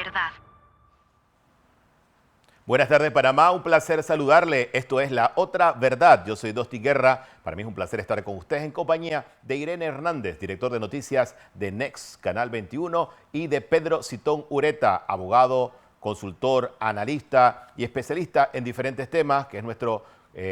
verdad. Buenas tardes, Panamá. Un placer saludarle. Esto es La Otra Verdad. Yo soy Dosti Guerra. Para mí es un placer estar con ustedes en compañía de Irene Hernández, director de noticias de Next Canal 21, y de Pedro Citón Ureta, abogado, consultor, analista y especialista en diferentes temas, que es nuestro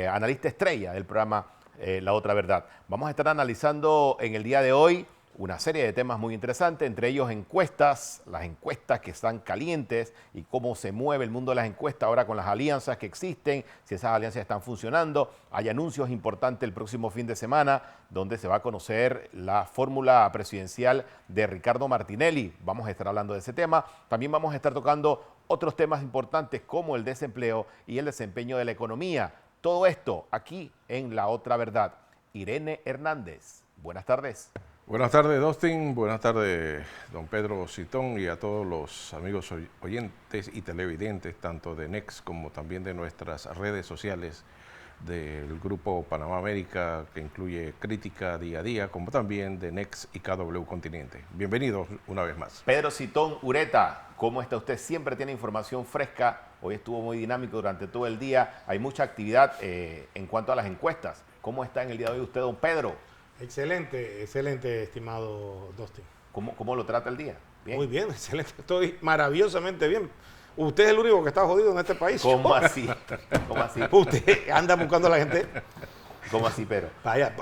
analista estrella del programa La Otra Verdad. Vamos a estar analizando en el día de hoy una serie de temas muy interesantes, entre ellos encuestas, las encuestas que están calientes y cómo se mueve el mundo de las encuestas ahora con las alianzas que existen, si esas alianzas están funcionando. Hay anuncios importantes el próximo fin de semana donde se va a conocer la fórmula presidencial de Ricardo Martinelli. Vamos a estar hablando de ese tema. También vamos a estar tocando otros temas importantes como el desempleo y el desempeño de la economía. Todo esto aquí en La Otra Verdad. Irene Hernández, buenas tardes. Buenas tardes, Dustin. Buenas tardes, don Pedro Citón, y a todos los amigos oyentes y televidentes, tanto de Next como también de nuestras redes sociales del Grupo Panamá América, que incluye Crítica Día a Día, como también de Next y KW Continente. Bienvenidos una vez más. Pedro Citón Ureta, ¿cómo está usted? Siempre tiene información fresca. Hoy estuvo muy dinámico durante todo el día. Hay mucha actividad en cuanto a las encuestas. ¿Cómo está en el día de hoy usted, don Pedro? Excelente, excelente, estimado Dustin. ¿Cómo lo trata el día? ¿Bien? Muy bien, excelente. Estoy maravillosamente bien. Usted es el único que está jodido en este país. ¿Cómo así? ¿Cómo así? Usted anda buscando a la gente. ¿Cómo así, Pedro? Vaya,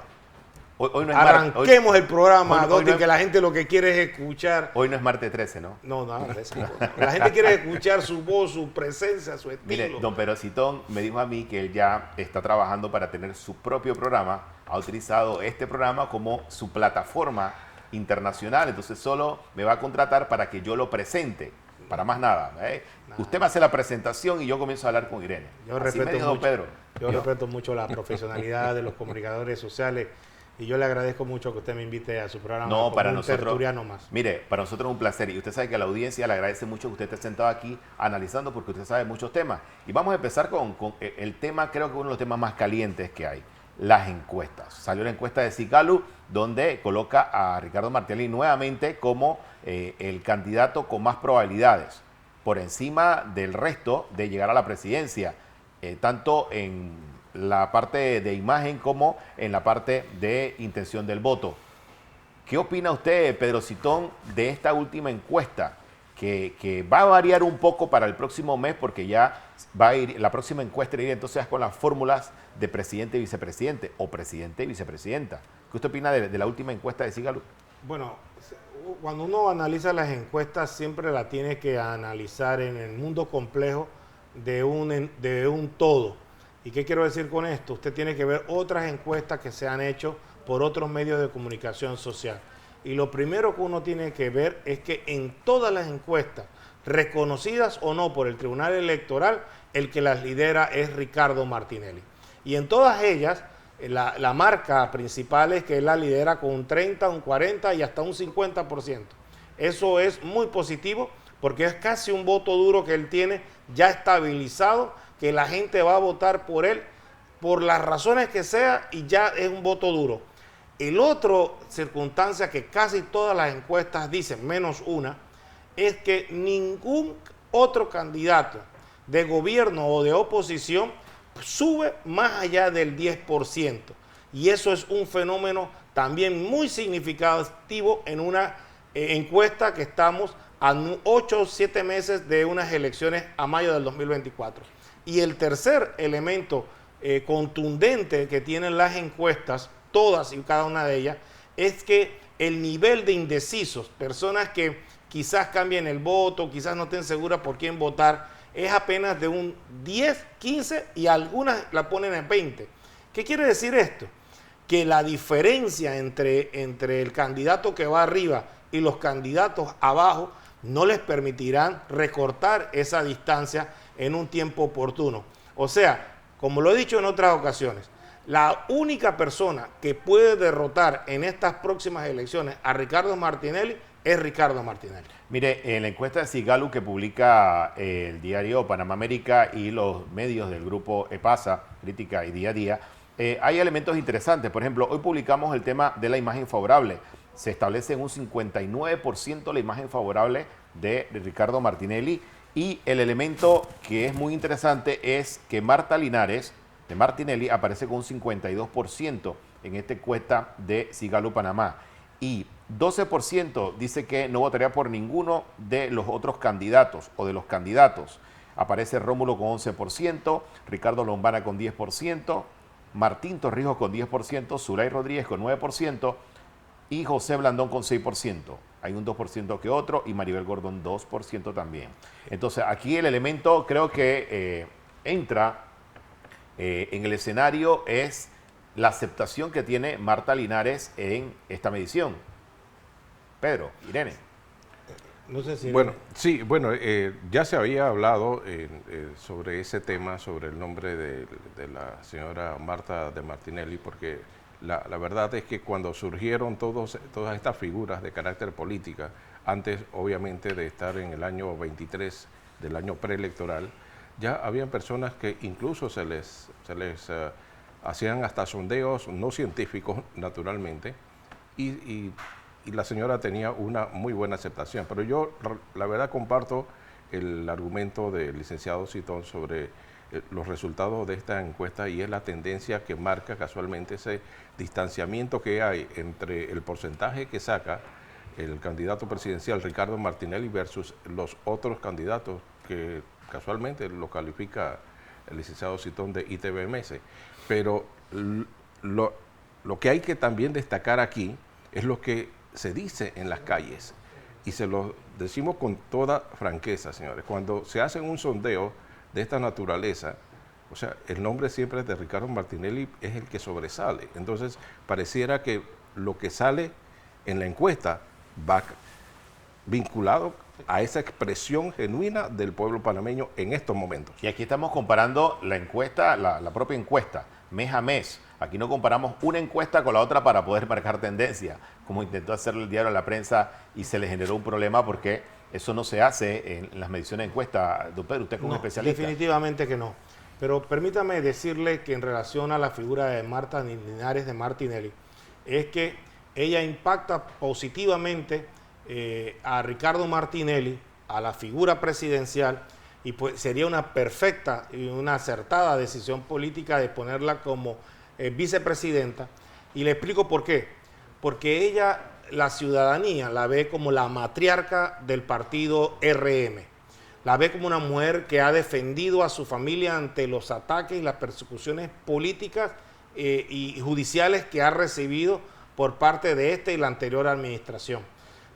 Hoy no es arranquemos el programa, Dustin, no es, que la gente lo que quiere es escuchar. Hoy no es martes 13, ¿no? No, nada de eso. La gente quiere escuchar su voz, su presencia, su estilo. Mire, don Pedro Citón me dijo a mí que él ya está trabajando para tener su propio programa. Ha utilizado este programa como su plataforma internacional, entonces solo me va a contratar para que yo lo presente, para más nada. Usted me hace la presentación y yo comienzo a hablar con Irene. Yo respeto mucho, don Pedro. Yo respeto mucho la profesionalidad de los comunicadores sociales y yo le agradezco mucho que usted me invite a su programa. No, para un nosotros, tertuliano más. Mire, para nosotros es un placer y usted sabe que a la audiencia le agradece mucho que usted esté sentado aquí analizando porque usted sabe muchos temas. Y vamos a empezar con el tema, creo que uno de los temas más calientes que hay. Las encuestas. Salió la encuesta de Sigalu donde coloca a Ricardo Martinelli nuevamente como el candidato con más probabilidades, por encima del resto de llegar a la presidencia, tanto en la parte de imagen como en la parte de intención del voto. ¿Qué opina usted, Pedro Citón, de esta última encuesta? Que va a variar un poco para el próximo mes porque ya va a ir, la próxima encuesta irá entonces con las fórmulas de presidente y vicepresidente o presidente y vicepresidenta. ¿Qué usted opina de la última encuesta de Sigalu? Bueno, cuando uno analiza las encuestas siempre la tiene que analizar en el mundo complejo de un todo. ¿Y qué quiero decir con esto? Usted tiene que ver otras encuestas que se han hecho por otros medios de comunicación social. Y lo primero que uno tiene que ver es que en todas las encuestas, reconocidas o no por el Tribunal Electoral, el que las lidera es Ricardo Martinelli. Y en todas ellas, la marca principal es que él la lidera con un 30, un 40 y hasta un 50%. Eso es muy positivo porque es casi un voto duro que él tiene ya estabilizado, que la gente va a votar por él por las razones que sea y ya es un voto duro. El otro circunstancia que casi todas las encuestas dicen, menos una, es que ningún otro candidato de gobierno o de oposición sube más allá del 10%. Y eso es un fenómeno también muy significativo en una encuesta que estamos a 8 o 7 meses de unas elecciones a mayo del 2024. Y el tercer elemento contundente que tienen las encuestas, todas y cada una de ellas, es que el nivel de indecisos, personas que quizás cambien el voto, quizás no estén seguras por quién votar, es apenas de un 10, 15 y algunas la ponen en 20. ¿Qué quiere decir esto? Que la diferencia entre el candidato que va arriba y los candidatos abajo no les permitirán recortar esa distancia en un tiempo oportuno. O sea, como lo he dicho en otras ocasiones, la única persona que puede derrotar en estas próximas elecciones a Ricardo Martinelli es Ricardo Martinelli. Mire, en la encuesta de Sigalu que publica el diario Panamá América y los medios del grupo EPASA, Crítica y Día a Día, hay elementos interesantes. Por ejemplo, hoy publicamos el tema de la imagen favorable. Se establece en un 59% la imagen favorable de Ricardo Martinelli. Y el elemento que es muy interesante es que Marta Linares, de Martinelli, aparece con un 52% en esta encuesta de Cigallo Panamá. Y 12% dice que no votaría por ninguno de los otros candidatos o de los candidatos. Aparece Rómulo con 11%, Ricardo Lombana con 10%, Martín Torrijos con 10%, Zulay Rodríguez con 9% y José Blandón con 6%. Hay un 2% que otro y Maribel Gordón 2% también. Entonces aquí el elemento creo que entra en el escenario es la aceptación que tiene Marta Linares en esta medición. Pedro, Irene. No sé si... Bueno, sí, bueno, ya se había hablado sobre ese tema, sobre el nombre de la señora Marta de Martinelli, porque la verdad es que cuando surgieron todas estas figuras de carácter política, antes obviamente de estar en el año 23 del año preelectoral, ya habían personas que incluso se les hacían hasta sondeos no científicos, naturalmente, y la señora tenía una muy buena aceptación. Pero yo, la verdad, comparto el argumento del licenciado Citón sobre los resultados de esta encuesta, y es la tendencia que marca casualmente ese distanciamiento que hay entre el porcentaje que saca el candidato presidencial Ricardo Martinelli versus los otros candidatos que casualmente lo califica el licenciado Citón de ITBMS. Pero lo que hay que también destacar aquí es lo que se dice en las calles, y se lo decimos con toda franqueza, señores. Cuando se hace un sondeo de esta naturaleza, o sea, el nombre siempre de Ricardo Martinelli es el que sobresale. Entonces, pareciera que lo que sale en la encuesta va vinculado a esa expresión genuina del pueblo panameño en estos momentos. Y aquí estamos comparando la encuesta, la propia encuesta, mes a mes. Aquí no comparamos una encuesta con la otra para poder marcar tendencia, como intentó hacerlo el diario La Prensa, y se le generó un problema porque eso no se hace en las mediciones de encuesta. Don Pedro, usted como especialista. Definitivamente que no. Pero permítame decirle que en relación a la figura de Marta Linares de Martinelli, es que ella impacta positivamente a Ricardo Martinelli, a la figura presidencial, y pues sería una perfecta y una acertada decisión política de ponerla como vicepresidenta. Y le explico por qué. Porque ella, la ciudadanía, la ve como la matriarca del partido RM. La ve como una mujer que ha defendido a su familia ante los ataques y las persecuciones políticas y judiciales que ha recibido por parte de esta y la anterior administración.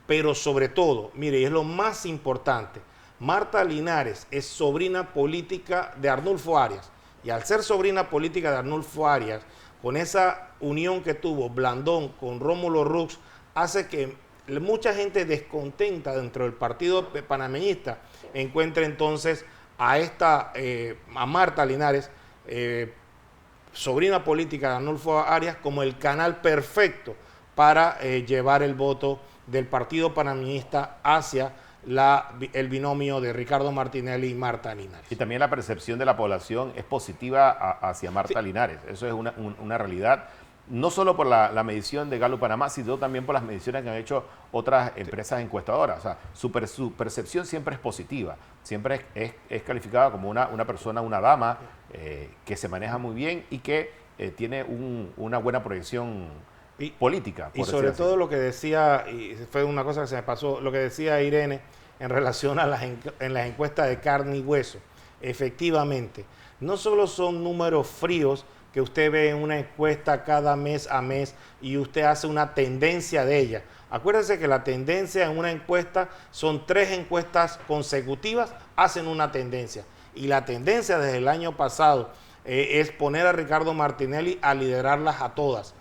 Pero sobre todo, mire, y es lo más importante, Marta Linares es sobrina política de Arnulfo Arias. Y al ser sobrina política de Arnulfo Arias, con esa unión que tuvo Blandón con Rómulo Rux, hace que mucha gente descontenta dentro del partido panameñista encuentre entonces a Marta Linares, sobrina política de Arnulfo Arias, como el canal perfecto para llevar el voto del partido panameñista hacia el binomio de Ricardo Martinelli y Marta Linares. Y también la percepción de la población es positiva hacia Marta Linares. Eso es una realidad, no solo por la medición de Gallup Panamá, sino también por las mediciones que han hecho otras empresas encuestadoras. O sea, su percepción siempre es positiva, siempre es calificada como una persona, una dama que se maneja muy bien y que tiene una buena proyección política. Y sobre todo lo que decía, y fue una cosa que se me pasó, lo que decía Irene en relación a las encuestas de carne y hueso. Efectivamente, no solo son números fríos que usted ve en una encuesta cada mes a mes y usted hace una tendencia de ella. Acuérdense que la tendencia en una encuesta son 3 encuestas consecutivas, hacen una tendencia. Y la tendencia desde el año pasado es poner a Ricardo Martinelli a liderarlas a todas.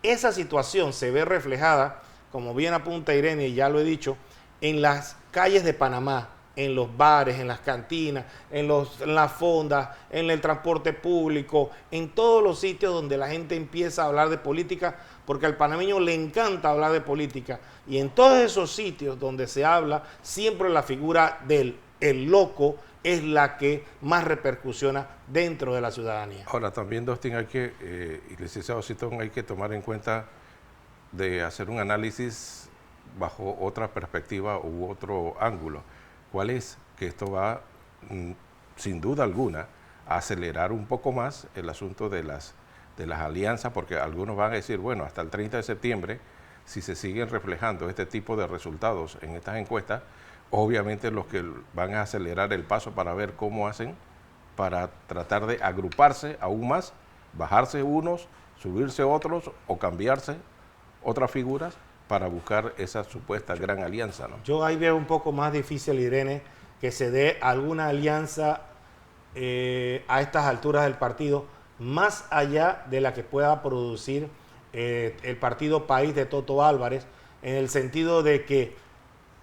Esa situación se ve reflejada, como bien apunta Irene, y ya lo he dicho, en las calles de Panamá, en los bares, en las cantinas, en las fondas, en el transporte público, en todos los sitios donde la gente empieza a hablar de política, porque al panameño le encanta hablar de política. Y en todos esos sitios donde se habla, siempre la figura del loco es la que más repercusiona dentro de la ciudadanía. Ahora, también, Dustin, y licenciado Citón, hay que tomar en cuenta de hacer un análisis bajo otra perspectiva u otro ángulo. ¿Cuál es? Que esto va, sin duda alguna, a acelerar un poco más el asunto de las alianzas, porque algunos van a decir, bueno, hasta el 30 de septiembre, si se siguen reflejando este tipo de resultados en estas encuestas, obviamente los que van a acelerar el paso para ver cómo hacen para tratar de agruparse aún más, bajarse unos, subirse otros o cambiarse otras figuras para buscar esa supuesta gran alianza, ¿no? Yo ahí veo un poco más difícil, Irene, que se dé alguna alianza a estas alturas del partido, más allá de la que pueda producir el partido País de Toto Álvarez, en el sentido de que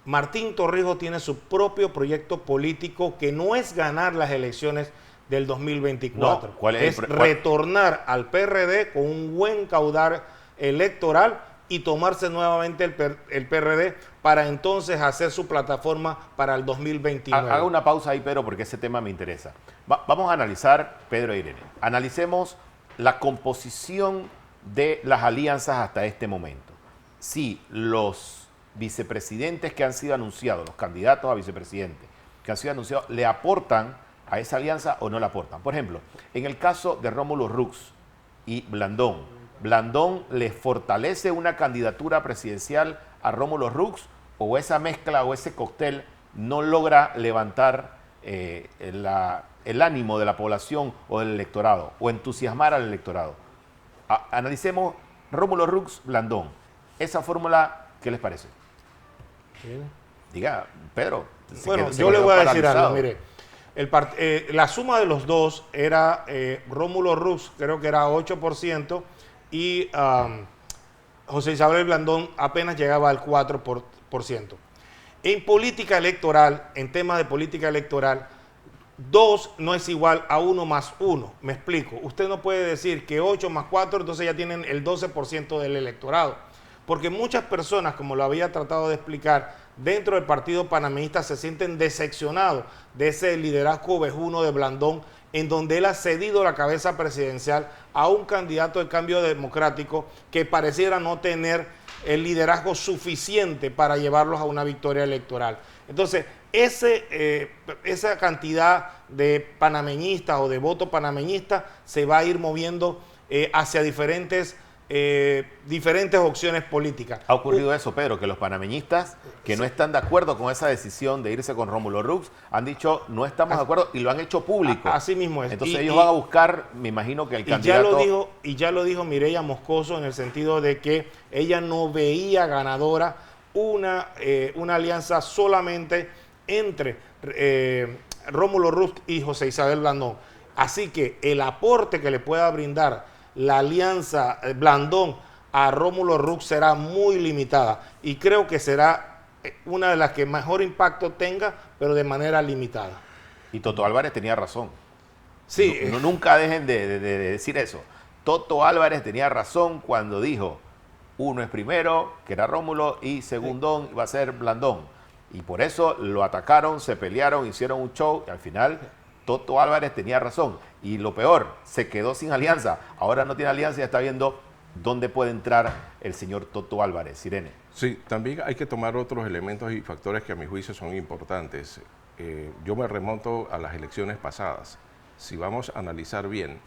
Martín Torrijos tiene su propio proyecto político que no es ganar las elecciones del 2024. No, ¿cuál es retornar al PRD con un buen caudal electoral y tomarse nuevamente el PRD para entonces hacer su plataforma para el 2029. Haga una pausa ahí, Pedro, porque ese tema me interesa. Vamos a analizar, Pedro e Irene, analicemos la composición de las alianzas hasta este momento. Si los vicepresidentes que han sido anunciados, los candidatos a vicepresidente que han sido anunciados, le aportan a esa alianza o no le aportan. Por ejemplo, en el caso de Rómulo Rux y Blandón, ¿Blandón le fortalece una candidatura presidencial a Rómulo Rux o esa mezcla o ese cóctel no logra levantar el ánimo de la población o del electorado o entusiasmar al electorado? Analicemos Rómulo Rux, Blandón. Esa fórmula, ¿qué les parece? Bien. Diga, Pedro. Bueno, yo le voy a decir algo, mire. La suma de los dos era Rómulo Rux, creo que era 8%, y José Isabel Blandón apenas llegaba al 4%. En política electoral, en temas de política electoral, 2 no es igual a 1 más 1. Me explico. Usted no puede decir que 8 más 4, entonces ya tienen el 12% del electorado. Porque muchas personas, como lo había tratado de explicar, dentro del partido panameñista se sienten decepcionados de ese liderazgo ovejuno de Blandón, en donde él ha cedido la cabeza presidencial a un candidato de Cambio Democrático que pareciera no tener el liderazgo suficiente para llevarlos a una victoria electoral. Entonces, esa cantidad de panameñistas o de voto panameñista se va a ir moviendo hacia diferentes opciones políticas. Ha ocurrido eso, Pedro, que los panameñistas que no están de acuerdo con esa decisión de irse con Rómulo Rux han dicho no estamos de acuerdo y lo han hecho público. Así mismo es. Entonces ellos van a buscar, me imagino que el candidato... Ya lo dijo Mireya Moscoso en el sentido de que ella no veía ganadora una alianza solamente entre Rómulo Rux y José Isabel Blandón. Así que el aporte que le pueda brindar la alianza Blandón a Rómulo Rux será muy limitada y creo que será una de las que mejor impacto tenga, pero de manera limitada. Y Toto Álvarez tenía razón. Sí. Nunca dejen de decir eso. Toto Álvarez tenía razón cuando dijo uno es primero, que era Rómulo, y segundón va a ser Blandón. Y por eso lo atacaron, se pelearon, hicieron un show y al final Toto Álvarez tenía razón. Y lo peor, se quedó sin alianza. Ahora no tiene alianza y está viendo dónde puede entrar el señor Toto Álvarez. Irene. Sí, también hay que tomar otros elementos y factores que a mi juicio son importantes. Yo me remonto a las elecciones pasadas. Si vamos a analizar bien,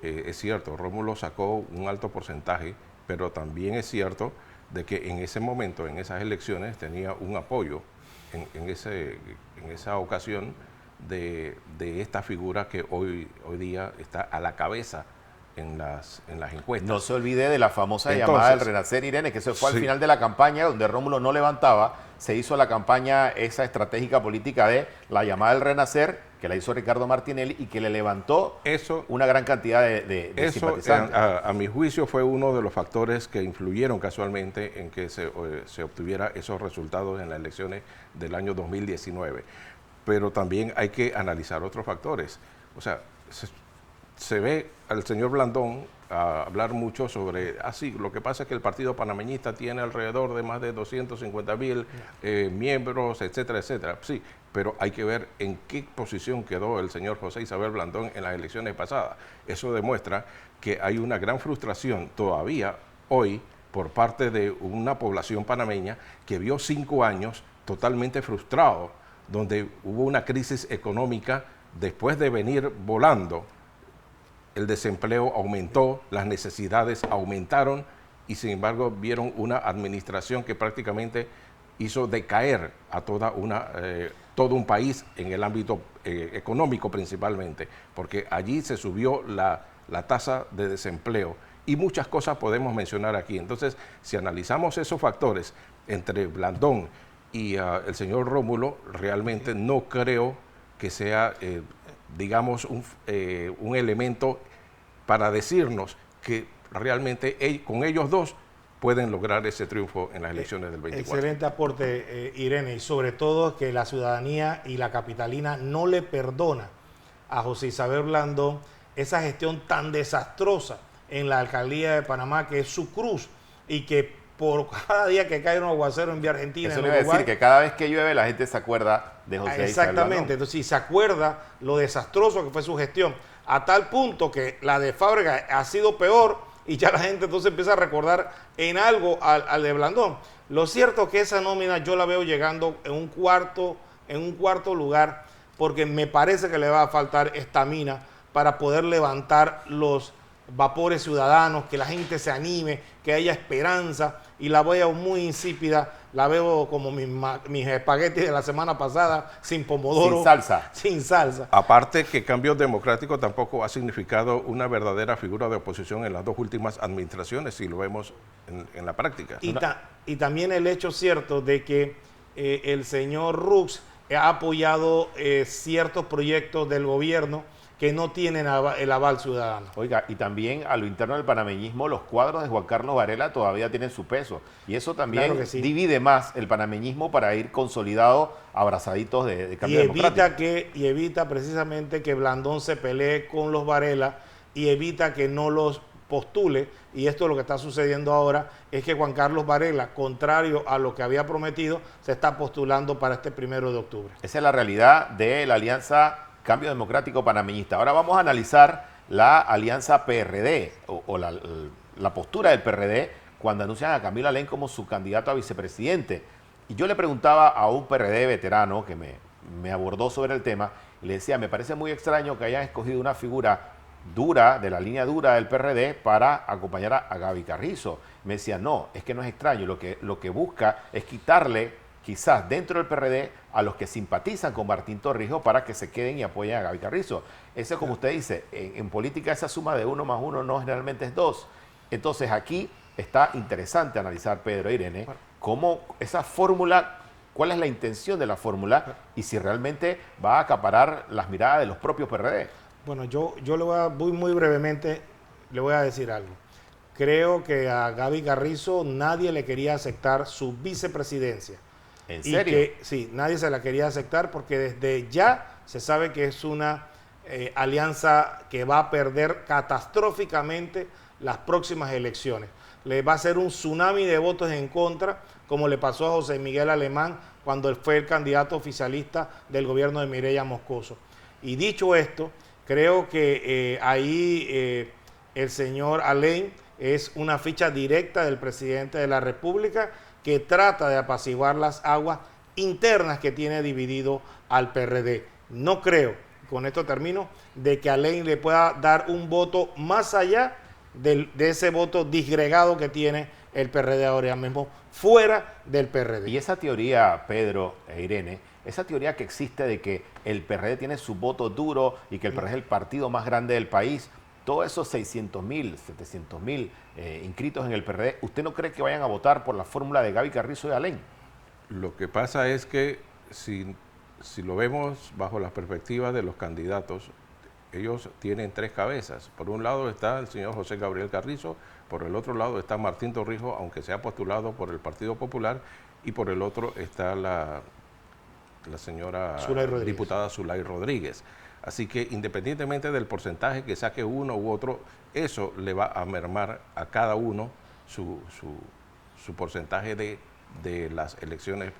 es cierto, Rómulo sacó un alto porcentaje, pero también es cierto de que en ese momento, en esas elecciones, tenía un apoyo en esa ocasión de esta figura que hoy día está a la cabeza en las encuestas. No se olvide de la famosa llamada del Renacer, Irene, que eso fue al final de la campaña, donde Rómulo no levantaba, se hizo la campaña, esa estratégica política de la llamada del Renacer, que la hizo Ricardo Martinelli y que le levantó una gran cantidad de simpatizantes. A mi juicio fue uno de los factores que influyeron casualmente en que se obtuviera esos resultados en las elecciones del año 2019. Pero también hay que analizar otros factores. O sea, se ve al señor Blandón hablar mucho sobre, lo que pasa es que el partido panameñista tiene alrededor de más de 250,000 miembros, etcétera, etcétera. Sí, pero hay que ver en qué posición quedó el señor José Isabel Blandón en las elecciones pasadas. Eso demuestra que hay una gran frustración todavía hoy por parte de una población panameña que vio 5 años totalmente frustrado, donde hubo una crisis económica después de venir volando. El desempleo aumentó, las necesidades aumentaron y sin embargo vieron una administración que prácticamente hizo decaer a todo un país en el ámbito económico principalmente, porque allí se subió la tasa de desempleo y muchas cosas podemos mencionar aquí. Entonces, si analizamos esos factores entre Blandón y el señor Rómulo, realmente no creo que sea, digamos, un elemento para decirnos que realmente con ellos dos pueden lograr ese triunfo en las elecciones del 24. Excelente aporte, Irene, y sobre todo que la ciudadanía y la capitalina no le perdona a José Isabel Blandón esa gestión tan desastrosa en la alcaldía de Panamá, que es su cruz, y que por cada día que cae un aguacero en Vía Argentina, Eso en le iba a Uruguay, decir, que cada vez que llueve la gente se acuerda de José Isabel Blandón. exactamente, entonces si se acuerda lo desastroso que fue su gestión, a tal punto que la de Fábrega ha sido peor y ya la gente entonces empieza a recordar en algo al de Blandón. Lo cierto es que esa nómina yo la veo llegando en un cuarto lugar, porque me parece que le va a faltar estamina para poder levantar los vapores ciudadanos, que la gente se anime, que haya esperanza, y la veo muy insípida, la veo como mis espaguetis de la semana pasada, sin pomodoro. Sin salsa. Sin salsa. Aparte que Cambio Democrático tampoco ha significado una verdadera figura de oposición en las dos últimas administraciones, si lo vemos en la práctica. Y también el hecho cierto de que el señor Rux ha apoyado ciertos proyectos del gobierno que no tienen el aval ciudadano. Oiga, y también a lo interno del panameñismo, los cuadros de Juan Carlos Varela todavía tienen su peso. Y eso también Claro que sí. divide más el panameñismo para ir consolidado, abrazaditos de Cambio Democrático. Y evita precisamente que Blandón se pelee con los Varela y evita que no los postule. Y esto es lo que está sucediendo ahora, es que Juan Carlos Varela, contrario a lo que había prometido, se está postulando para este 1 de octubre. Esa es la realidad de la alianza Cambio Democrático Panameñista. Ahora vamos a analizar la alianza PRD o la postura del PRD cuando anuncian a Camilo Alén como su candidato a vicepresidente. Y yo le preguntaba a un PRD veterano que me abordó sobre el tema y le decía, me parece muy extraño que hayan escogido una figura dura, de la línea dura del PRD, para acompañar a Gaby Carrizo. Me decía, no, es que no es extraño, lo que busca es quitarle quizás dentro del PRD a los que simpatizan con Martín Torrijos para que se queden y apoyen a Gaby Carrizo. Eso, como usted dice, en política esa suma de 1 más 1 no generalmente es 2. Entonces aquí está interesante analizar, Pedro e Irene, cómo esa fórmula, cuál es la intención de la fórmula y si realmente va a acaparar las miradas de los propios PRD. Bueno, yo muy brevemente le voy a decir algo. Creo que a Gaby Carrizo nadie le quería aceptar su vicepresidencia. ¿En serio? Sí, nadie se la quería aceptar porque desde ya se sabe que es una alianza que va a perder catastróficamente las próximas elecciones. Le va a hacer un tsunami de votos en contra, como le pasó a José Miguel Alemán cuando él fue el candidato oficialista del gobierno de Mireya Moscoso. Y dicho esto, creo que ahí el señor Alén es una ficha directa del presidente de la República, que trata de apaciguar las aguas internas que tiene dividido al PRD. No creo, con esto termino, de que Alén le pueda dar un voto más allá de ese voto disgregado que tiene el PRD ahora mismo, fuera del PRD. Y esa teoría, Pedro e Irene, esa teoría que existe de que el PRD tiene su voto duro y que el PRD es el partido más grande del país, todos esos 600.000, 700.000 inscritos en el PRD, ¿usted no cree que vayan a votar por la fórmula de Gaby Carrizo y Alén? Lo que pasa es que si lo vemos bajo la perspectiva de los candidatos, ellos tienen 3 cabezas. Por un lado está el señor José Gabriel Carrizo, por el otro lado está Martín Torrijos, aunque se ha postulado por el Partido Popular, y por el otro está la señora diputada Zulay Rodríguez. Así que independientemente del porcentaje que saque uno u otro, eso le va a mermar a cada uno su porcentaje de las elecciones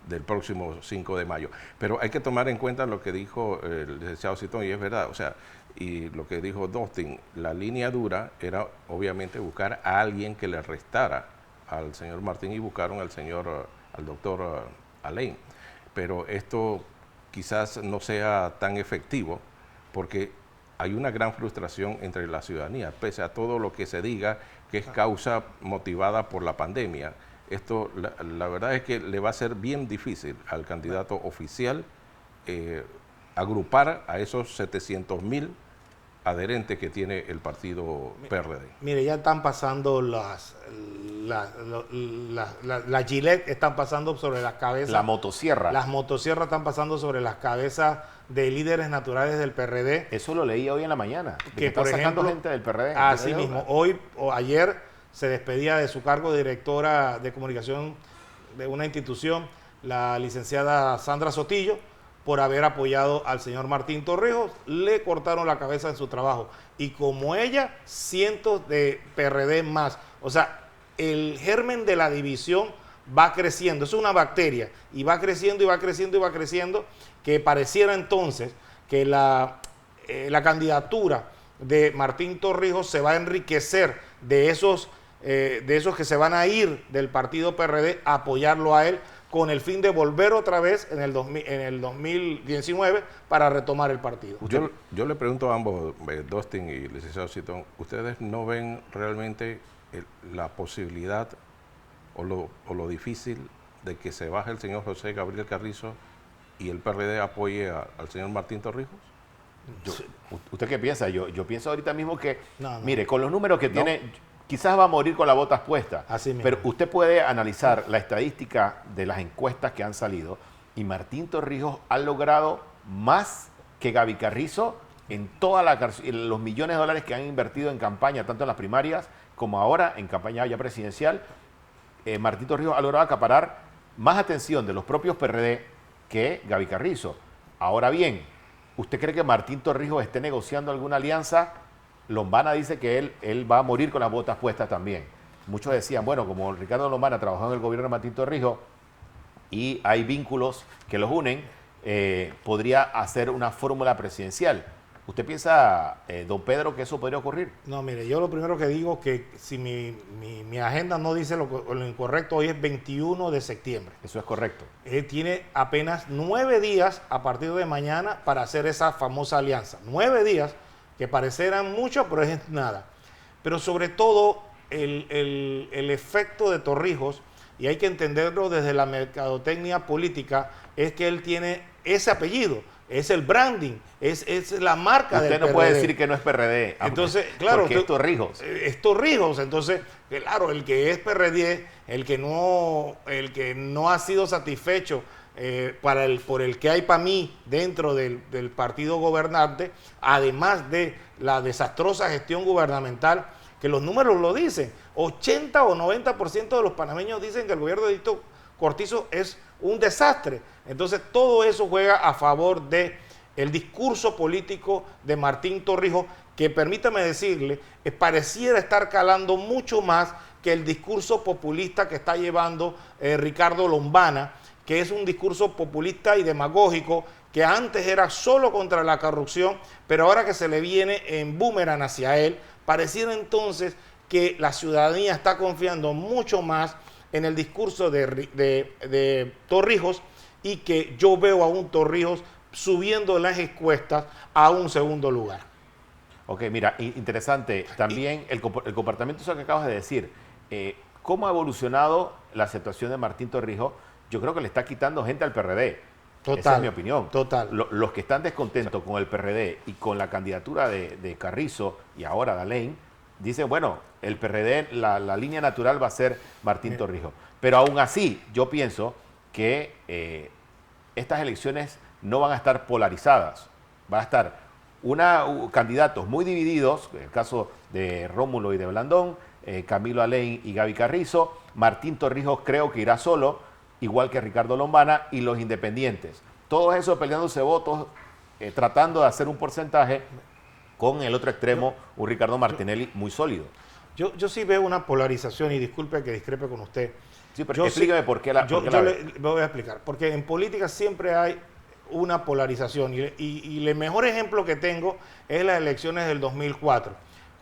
del próximo 5 de mayo. Pero hay que tomar en cuenta lo que dijo el licenciado Citón, y es verdad, o sea, y lo que dijo Dustin, la línea dura era obviamente buscar a alguien que le restara al señor Martín y buscaron al doctor Alain. Pero esto quizás no sea tan efectivo porque hay una gran frustración entre la ciudadanía, pese a todo lo que se diga que es causa motivada por la pandemia. Esto, la verdad es que le va a ser bien difícil al candidato oficial agrupar a esos 700.000 adherentes que tiene el partido PRD. Mire, ya están pasando las Gillette están pasando sobre las cabezas. La motosierra. Las motosierras están pasando sobre las cabezas de líderes naturales del PRD. Eso lo leí hoy en la mañana. Que están por sacando ejemplo, gente del PRD. Así mismo, hoy o ayer se despedía de su cargo de directora de comunicación de una institución, la licenciada Sandra Sotillo, por haber apoyado al señor Martín Torrijos. Le cortaron la cabeza en su trabajo. Y como ella, cientos de PRD más. O sea, el germen de la división va creciendo. Es una bacteria. Y va creciendo y va creciendo y va creciendo. Que pareciera entonces que la candidatura de Martín Torrijos se va a enriquecer de esos que se van a ir del partido PRD a apoyarlo a él, con el fin de volver otra vez en el 2019 para retomar el partido. Yo le pregunto a ambos, Dustin y licenciado Citón, ¿ustedes no ven realmente la posibilidad o lo difícil de que se baje el señor José Gabriel Carrizo y el PRD apoye al señor Martín Torrijos? ¿Usted qué piensa? Yo pienso ahorita mismo que, No. mire, con los números que tiene, quizás va a morir con las botas puestas. Así mismo. Pero usted puede analizar la estadística de las encuestas que han salido y Martín Torrijos ha logrado más que Gaby Carrizo en los millones de dólares que han invertido en campaña, tanto en las primarias como ahora en campaña ya presidencial. Martín Torrijos ha logrado acaparar más atención de los propios PRD que Gaby Carrizo. Ahora bien, ¿usted cree que Martín Torrijos esté negociando alguna alianza? Lombana dice que él va a morir con las botas puestas también. Muchos decían, bueno, como Ricardo Lombana trabajó en el gobierno de Martín Torrijos y hay vínculos que los unen, podría hacer una fórmula presidencial. ¿Usted piensa, don Pedro, que eso podría ocurrir? No, mire, yo lo primero que digo que si mi agenda no dice lo incorrecto, hoy es 21 de septiembre. Eso es correcto. Él tiene apenas 9 días a partir de mañana para hacer esa famosa alianza. 9 días que parecerán mucho, pero es nada. Pero sobre todo el efecto de Torrijos, y hay que entenderlo desde la mercadotecnia política, es que él tiene ese apellido, es el branding, es la marca del PRD. Usted no puede decir que no es PRD. Entonces, claro, porque es Torrijos. Es Torrijos. Entonces, claro, el que es PRD, el que no ha sido satisfecho por el que hay para mí dentro del partido gobernante, además de la desastrosa gestión gubernamental, que los números lo dicen, 80 o 90% de los panameños dicen que el gobierno de Edito Cortizo es un desastre. Entonces todo eso juega a favor de el discurso político de Martín Torrijos, que permítame decirle, pareciera estar calando mucho más que el discurso populista que está llevando Ricardo Lombana, que es un discurso populista y demagógico que antes era solo contra la corrupción, pero ahora que se le viene en boomerang hacia él, pareciera entonces que la ciudadanía está confiando mucho más en el discurso de Torrijos, y que yo veo a un Torrijos subiendo las encuestas a un segundo lugar. Ok, mira, interesante también el comportamiento que acabas de decir. ¿Cómo ha evolucionado la aceptación de Martín Torrijos? Yo creo que le está quitando gente al PRD. Total. Esa es mi opinión. Total. Los que están descontentos con el PRD y con la candidatura de Carrizo y ahora de Alain, dicen, bueno, el PRD, la línea natural va a ser Martín Torrijos. Pero aún así, yo pienso que estas elecciones no van a estar polarizadas. Va a estar candidatos muy divididos, el caso de Rómulo y de Blandón, Camilo Alain y Gaby Carrizo. Martín Torrijos creo que irá solo, igual que Ricardo Lombana, y los independientes. Todos esos peleándose votos, tratando de hacer un porcentaje, con el otro extremo, un Ricardo Martinelli muy sólido. Yo sí veo una polarización, y disculpe que discrepe con usted. Sí, pero explíqueme por qué la le voy a explicar. Porque en política siempre hay una polarización, y el mejor ejemplo que tengo es las elecciones del 2004,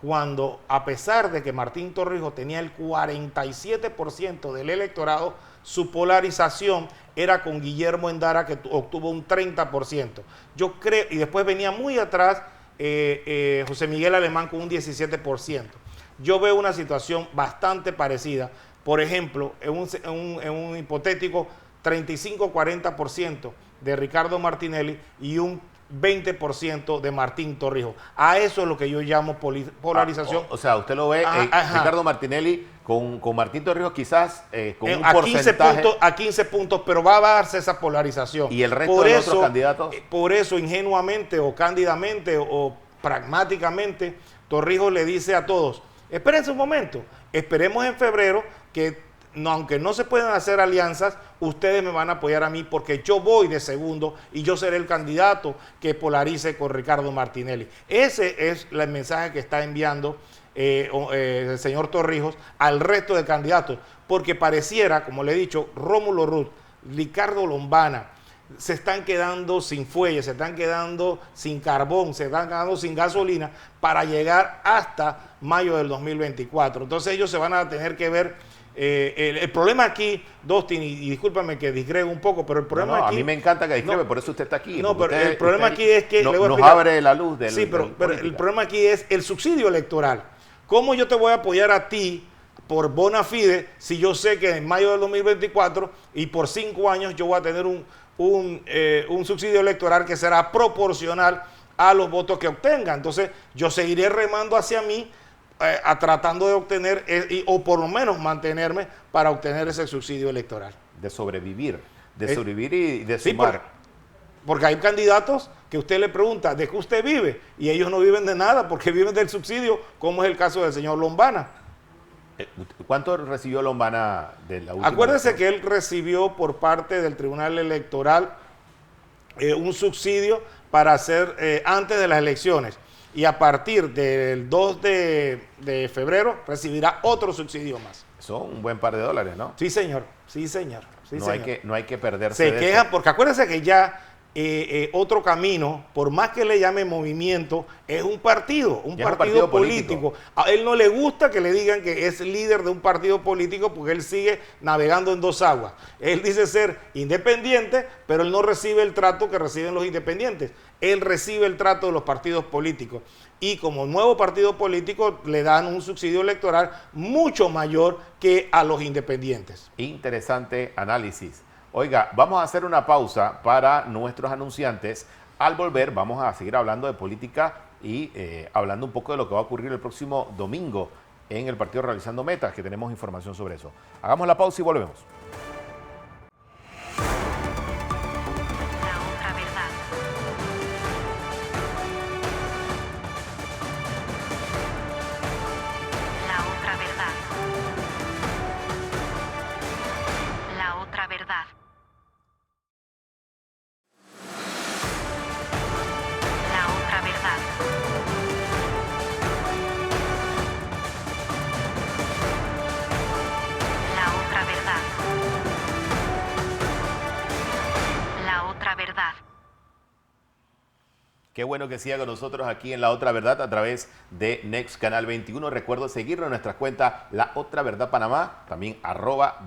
cuando a pesar de que Martín Torrijos tenía el 47% del electorado, su polarización era con Guillermo Endara, que obtuvo un 30%. Yo creo, y después venía muy atrás José Miguel Alemán con un 17%. Yo veo una situación bastante parecida. Por ejemplo, en un hipotético 35-40% de Ricardo Martinelli y un 20% de Martín Torrijos. A eso es lo que yo llamo polarización. O sea, usted lo ve, Ricardo Martinelli con Martín Torrijos quizás con un a porcentaje. 15 puntos, pero va a darse esa polarización. ¿Y el resto de los otros candidatos? Por eso, ingenuamente o cándidamente o pragmáticamente, Torrijos le dice a todos, espérense un momento, esperemos en febrero que aunque no se puedan hacer alianzas, ustedes me van a apoyar a mí porque yo voy de segundo y yo seré el candidato que polarice con Ricardo Martinelli. Ese es el mensaje que está enviando el señor Torrijos al resto de candidatos, porque pareciera, como le he dicho, Rómulo Ruz, Ricardo Lombana, se están quedando sin fuelle, se están quedando sin carbón, se están quedando sin gasolina para llegar hasta mayo del 2024. Entonces ellos se van a tener que ver. El problema aquí, Dustin, y discúlpame que disgrego un poco, pero el problema aquí... A mí me encanta que disgreve, por eso usted está aquí. No, pero el problema aquí es que... nos abre la luz del... Sí, pero el problema aquí es el subsidio electoral. ¿Cómo yo te voy a apoyar a ti por bona fide si yo sé que en mayo del 2024 y por 5 años yo voy a tener un subsidio electoral que será proporcional a los votos que obtenga? Entonces yo seguiré remando hacia mí tratando de obtener o por lo menos mantenerme para obtener ese subsidio electoral. De sobrevivir y de sumar. Porque hay candidatos que usted le pregunta, ¿de qué usted vive? Y ellos no viven de nada porque viven del subsidio, como es el caso del señor Lombana. ¿Cuánto recibió Lombana de la última? Acuérdese que él recibió por parte del Tribunal Electoral un subsidio para hacer antes de las elecciones. Y a partir del 2 de febrero recibirá otro subsidio más. Son un buen par de dólares, ¿no? Sí, señor. Sí, señor. Sí, no, señor. No hay que perderse Se quejan porque acuérdense que ya otro camino, por más que le llame movimiento, es un partido político. A él no le gusta que le digan que es líder de un partido político porque él sigue navegando en dos aguas. Él dice ser independiente, pero él no recibe el trato que reciben los independientes. Él recibe el trato de los partidos políticos. Y como nuevo partido político le dan un subsidio electoral mucho mayor que a los independientes. Interesante análisis. Oiga, vamos a hacer una pausa para nuestros anunciantes. Al volver vamos a seguir hablando de política y hablando un poco de lo que va a ocurrir el próximo domingo en el partido Realizando Metas, que tenemos información sobre eso. Hagamos la pausa y volvemos. Qué bueno que siga con nosotros aquí en La Otra Verdad a través de Next Canal 21. Recuerdo seguirnos en nuestras cuentas La Otra Verdad Panamá, también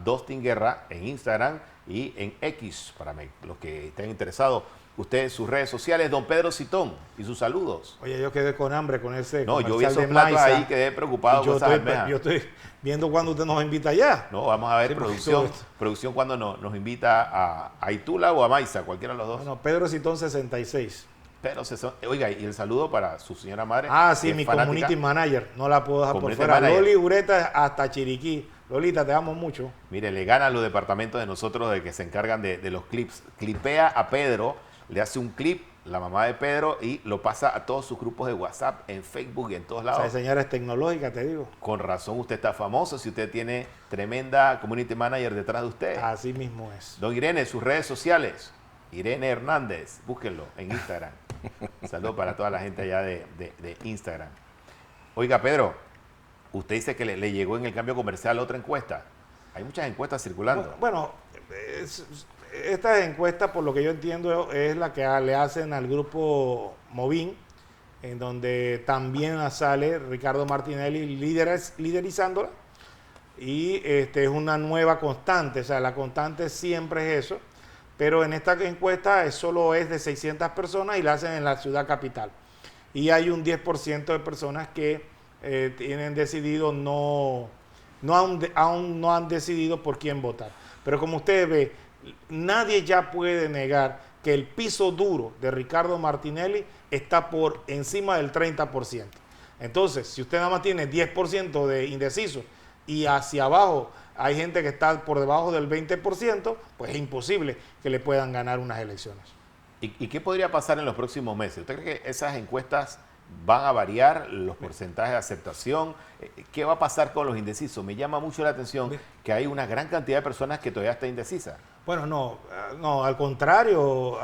@DustinGuerra en Instagram y en X para los que estén interesados. Ustedes, sus redes sociales, don Pedro Citón y sus saludos. Oye, yo quedé con hambre con ese. No, yo vi esos platos ahí, quedé preocupado con esas almejas. Yo estoy viendo cuándo usted nos invita allá. No, vamos a ver, sí, producción cuando nos invita a Itula o a Maiza, cualquiera de los dos. Bueno, Pedro Citón 66. Pero, oiga, y el saludo para su señora madre. Ah, sí, mi fanática. Community manager. No la puedo dejar por fuera. Loli Ureta hasta Chiriquí. Lolita, te amo mucho. Mire, le ganan los departamentos de nosotros de que se encargan de los clips. Clipea a Pedro, le hace un clip, la mamá de Pedro, y lo pasa a todos sus grupos de WhatsApp, en Facebook y en todos lados. O sea, señora es tecnológica, te digo. Con razón, usted está famoso si usted tiene tremenda community manager detrás de usted. Así mismo es. Don Irene, sus redes sociales. Irene Hernández, búsquenlo en Instagram. Un saludo para toda la gente allá de Instagram. Oiga, Pedro, usted dice que le llegó en el cambio comercial otra encuesta. Hay muchas encuestas circulando. Bueno, esta encuesta, por lo que yo entiendo, es la que le hacen al grupo Movin, en donde también sale Ricardo Martinelli liderizándola. Y es una nueva constante, o sea, la constante siempre es eso, pero en esta encuesta solo es de 600 personas y la hacen en la ciudad capital. Y hay un 10% de personas que tienen decidido aún no han decidido por quién votar. Pero como ustedes ven, nadie ya puede negar que el piso duro de Ricardo Martinelli está por encima del 30%. Entonces, si usted nada más tiene 10% de indecisos y hacia abajo hay gente que está por debajo del 20%, pues es imposible que le puedan ganar unas elecciones. ¿Y qué podría pasar en los próximos meses? ¿Usted cree que esas encuestas van a variar los porcentajes de aceptación? ¿Qué va a pasar con los indecisos? Me llama mucho la atención que hay una gran cantidad de personas que todavía está indecisa. Bueno, no, al contrario,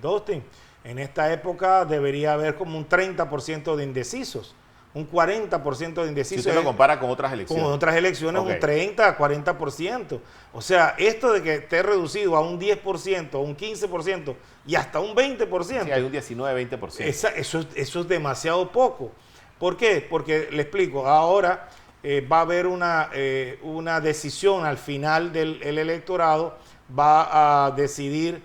Dustin, en esta época debería haber como un 30% de indecisos, un 40% de indecisos. Si usted lo compara con otras elecciones. Con otras elecciones, okay. Un 30, 40%. O sea, esto de que esté reducido a un 10%, un 15% y hasta un 20%. Sí, hay un 19, 20%. Eso es demasiado poco. ¿Por qué? Porque, le explico, ahora va a haber una decisión al final del electorado, va a decidir,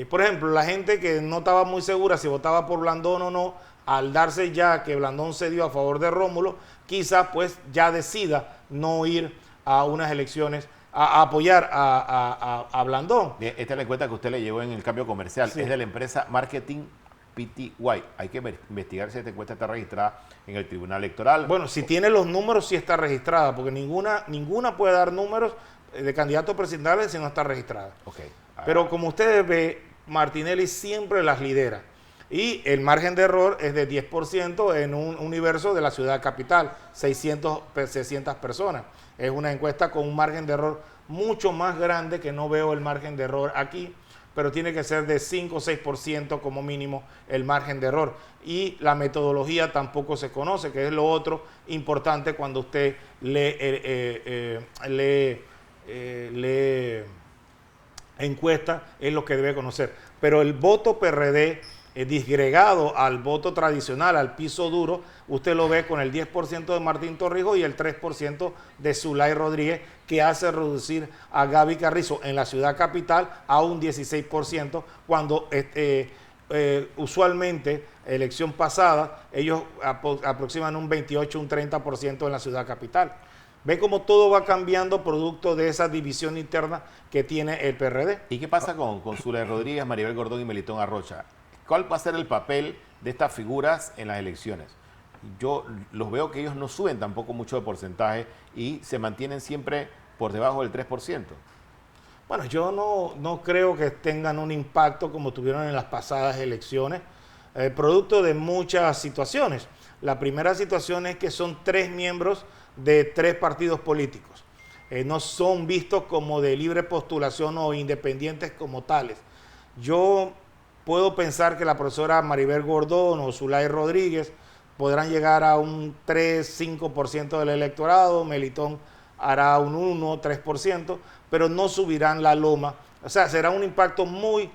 por ejemplo, la gente que no estaba muy segura si votaba por Blandón o no, al darse ya que Blandón se dio a favor de Rómulo, quizá pues ya decida no ir a unas elecciones a apoyar a Blandón. Esta es la encuesta que usted le llevó en el cambio comercial, sí. Es de la empresa Marketing PTY. Hay que investigar si esta encuesta está registrada en el Tribunal Electoral. Bueno, si tiene los números, sí está registrada, porque ninguna puede dar números de candidatos presidenciales si no está registrada. Okay. Pero como ustedes ven, Martinelli siempre las lidera. Y el margen de error es de 10% en un universo de la ciudad capital, 600 personas. Es una encuesta con un margen de error mucho más grande, que no veo el margen de error aquí, pero tiene que ser de 5 o 6% como mínimo el margen de error. Y la metodología tampoco se conoce, que es lo otro importante cuando usted lee encuesta, es lo que debe conocer. Pero el voto PRD disgregado al voto tradicional, al piso duro, usted lo ve con el 10% de Martín Torrijos y el 3% de Zulay Rodríguez, que hace reducir a Gaby Carrizo en la ciudad capital a un 16%, cuando usualmente, elección pasada, ellos aproximan un 28, un 30% en la ciudad capital. Ve cómo todo va cambiando producto de esa división interna que tiene el PRD. ¿Y qué pasa con Zulay Rodríguez, Maribel Gordón y Melitón Arrocha? ¿Cuál va a ser el papel de estas figuras en las elecciones? Yo los veo que ellos no suben tampoco mucho de porcentaje y se mantienen siempre por debajo del 3%. Bueno, yo no creo que tengan un impacto como tuvieron en las pasadas elecciones, producto de muchas situaciones. La primera situación es que son 3 miembros de 3 partidos políticos. No son vistos como de libre postulación o independientes como tales. Yo puedo pensar que la profesora Maribel Gordón o Zulay Rodríguez podrán llegar a un 3-5% del electorado, Melitón hará un 1-3%, pero no subirán la loma. O sea, será un impacto muy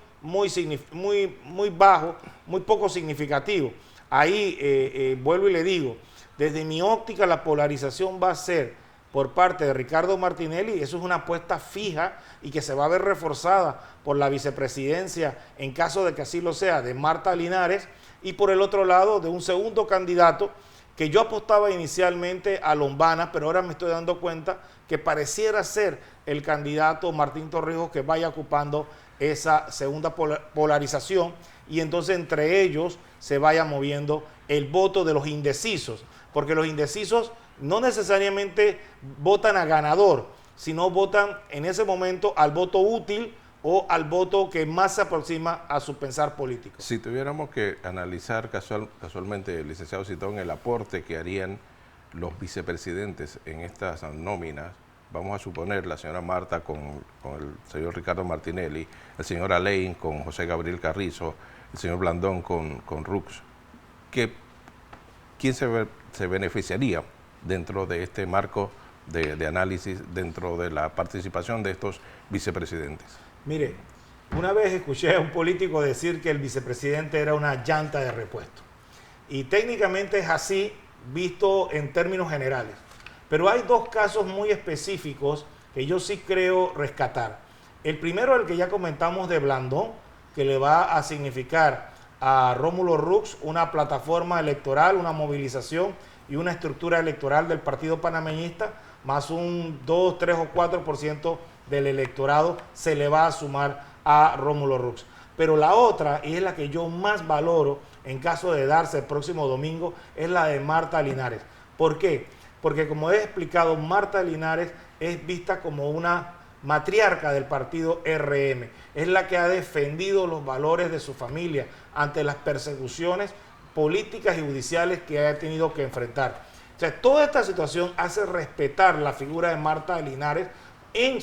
bajo, muy poco significativo. Ahí vuelvo y le digo, desde mi óptica la polarización va a ser por parte de Ricardo Martinelli. Eso es una apuesta fija y que se va a ver reforzada por la vicepresidencia, en caso de que así lo sea, de Marta Linares, y por el otro lado de un segundo candidato que yo apostaba inicialmente a Lombana, pero ahora me estoy dando cuenta que pareciera ser el candidato Martín Torrijos que vaya ocupando esa segunda polarización, y entonces entre ellos se vaya moviendo el voto de los indecisos, porque los indecisos no necesariamente votan a ganador, sino votan en ese momento al voto útil o al voto que más se aproxima a su pensar político. Si tuviéramos que analizar casualmente, licenciado Citón, el aporte que harían los vicepresidentes en estas nóminas, vamos a suponer la señora Marta con el señor Ricardo Martinelli, el señor Alain con José Gabriel Carrizo, el señor Blandón con Rux, ¿quién se beneficiaría dentro de este marco de análisis, dentro de la participación de estos vicepresidentes? Mire, Una vez escuché a un político decir que el vicepresidente era una llanta de repuesto. Y técnicamente es así, visto en términos generales. Pero hay dos casos muy específicos que yo sí creo rescatar. El primero, el que ya comentamos de Blandón, que le va a significar a Rómulo Rux una plataforma electoral, una movilización y una estructura electoral del partido panameñista, más un 2, 3 o 4% del electorado se le va a sumar a Rómulo Rux. Pero la otra, y es la que yo más valoro en caso de darse el próximo domingo, es la de Marta Linares. ¿Por qué? Porque como he explicado, Marta Linares es vista como una matriarca del partido RM. Es la que ha defendido los valores de su familia ante las persecuciones políticas y judiciales que ha tenido que enfrentar. O sea, toda esta situación hace respetar la figura de Marta Linares en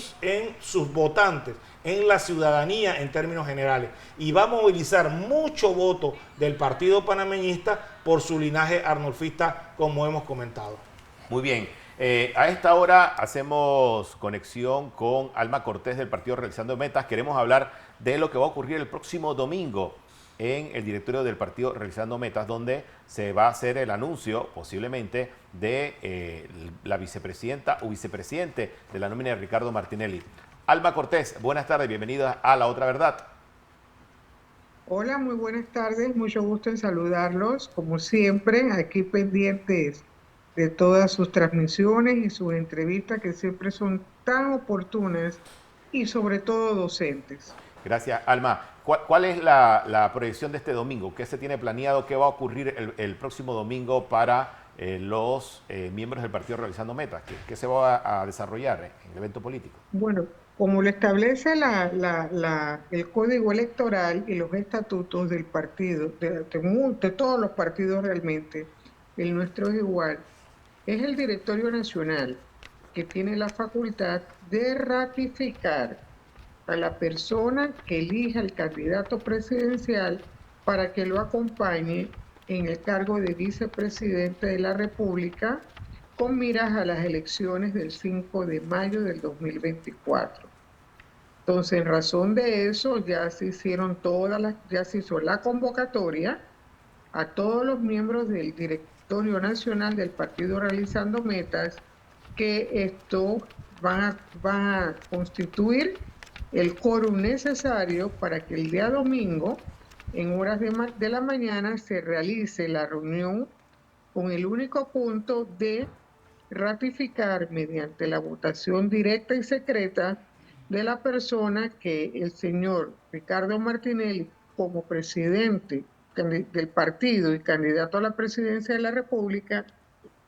sus votantes, en la ciudadanía en términos generales, y va a movilizar mucho voto del partido panameñista por su linaje arnulfista, como hemos comentado. Muy bien. A esta hora hacemos conexión con Alma Cortés del partido Realizando Metas. Queremos hablar de lo que va a ocurrir el próximo domingo en el directorio del partido Realizando Metas, donde se va a hacer el anuncio posiblemente de la vicepresidenta o vicepresidente de la nómina de Ricardo Martinelli. Alma Cortés, buenas tardes, bienvenida a La Otra Verdad. Hola, muy buenas tardes, mucho gusto en saludarlos, como siempre, aquí pendientes de todas sus transmisiones y sus entrevistas que siempre son tan oportunas y sobre todo docentes. Gracias, Alma. ¿Cuál es la proyección de este domingo? ¿Qué se tiene planeado? ¿Qué va a ocurrir el próximo domingo para los miembros del partido Realizando Metas? ¿Qué se va a desarrollar en el evento político? Bueno, como lo establece el Código Electoral y los estatutos del partido, de todos los partidos realmente, el nuestro es igual, es el Directorio Nacional que tiene la facultad de ratificar a la persona que elija el candidato presidencial para que lo acompañe en el cargo de vicepresidente de la República con miras a las elecciones del 5 de mayo del 2024. Entonces, en razón de eso, ya se hizo la convocatoria a todos los miembros del Directorio Nacional del Partido Realizando Metas, que esto van a constituir el quórum necesario para que el día domingo, en horas de la mañana, se realice la reunión con el único punto de ratificar mediante la votación directa y secreta de la persona que el señor Ricardo Martinelli, como presidente del partido y candidato a la presidencia de la República,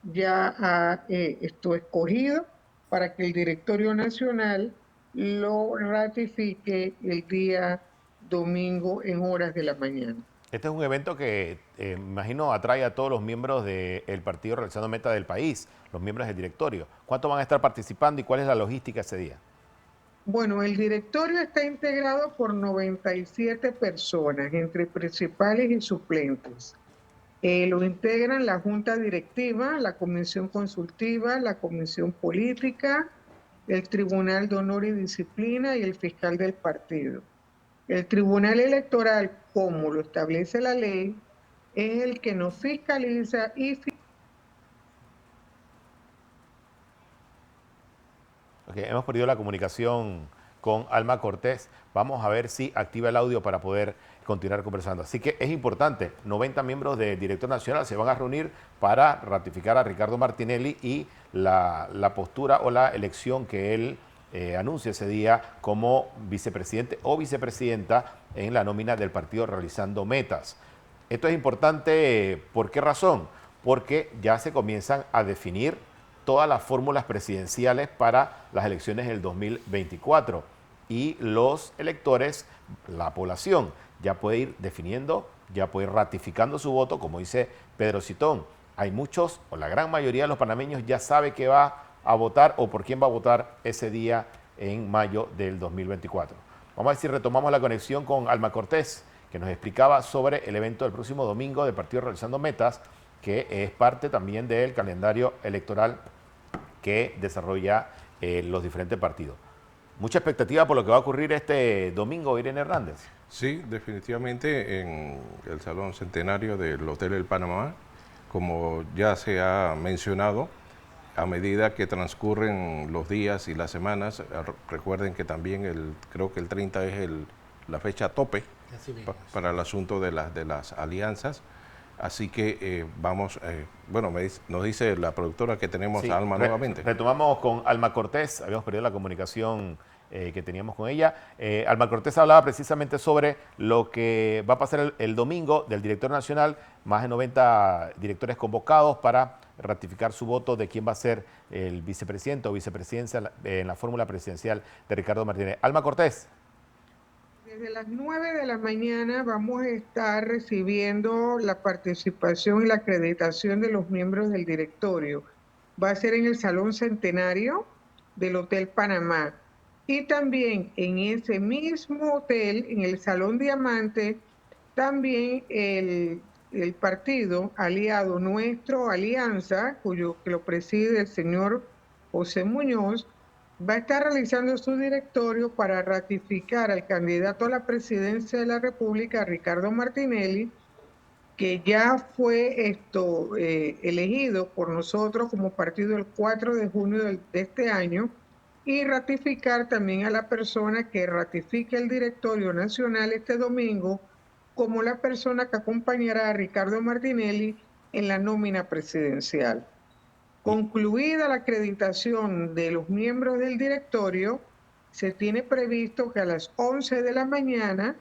ya ha escogido para que el Directorio Nacional lo ratifique el día domingo en horas de la mañana. Este es un evento que, imagino, atrae a todos los miembros del partido Realizando Metas del país, los miembros del directorio. ¿Cuántos van a estar participando y cuál es la logística ese día? Bueno, el directorio está integrado por 97 personas, entre principales y suplentes. Lo integran la Junta Directiva, la Comisión Consultiva, la Comisión Política, el Tribunal de Honor y Disciplina y el fiscal del partido. El Tribunal Electoral, como lo establece la ley, es el que nos fiscaliza y Hemos perdido la comunicación con Alma Cortés. Vamos a ver si activa el audio para poder continuar conversando. Así que es importante, 90 miembros del Directorio Nacional se van a reunir para ratificar a Ricardo Martinelli y la postura o la elección que él anuncie ese día como vicepresidente o vicepresidenta en la nómina del partido Realizando Metas. Esto es importante, ¿por qué razón? Porque ya se comienzan a definir todas las fórmulas presidenciales para las elecciones del 2024 y los electores, la población, ya puede ir definiendo, ya puede ir ratificando su voto, como dice Pedro Citón. Hay muchos, o la gran mayoría de los panameños ya sabe que va a votar o por quién va a votar ese día en mayo del 2024. Vamos a ver si retomamos la conexión con Alma Cortés, que nos explicaba sobre el evento del próximo domingo del Partido Realizando Metas, que es parte también del calendario electoral que desarrolla los diferentes partidos. Mucha expectativa por lo que va a ocurrir este domingo, Irene Hernández. Sí, definitivamente en el Salón Centenario del Hotel El Panamá, como ya se ha mencionado, a medida que transcurren los días y las semanas, recuerden que también creo que el 30 es la fecha tope para el asunto de las alianzas. Así que nos dice la productora que tenemos a Alma nuevamente. Retomamos con Alma Cortés, habíamos perdido la comunicación que teníamos con ella. Alma Cortés hablaba precisamente sobre lo que va a pasar el domingo del director nacional, más de 90 directores convocados para ratificar su voto de quién va a ser el vicepresidente o vicepresidencia en la fórmula presidencial de Ricardo Martínez. Alma Cortés. Desde las 9 de la mañana vamos a estar recibiendo la participación y la acreditación de los miembros del directorio. Va a ser en el Salón Centenario del Hotel Panamá. Y también en ese mismo hotel, en el Salón Diamante, también el partido aliado nuestro, Alianza, que lo preside el señor José Muñoz, va a estar realizando su directorio para ratificar al candidato a la presidencia de la República, Ricardo Martinelli, que ya fue elegido por nosotros como partido el 4 de junio de este año, y ratificar también a la persona que ratifique el directorio nacional este domingo como la persona que acompañará a Ricardo Martinelli en la nómina presidencial. Concluida la acreditación de los miembros del directorio, se tiene previsto que a las 11 de la mañana,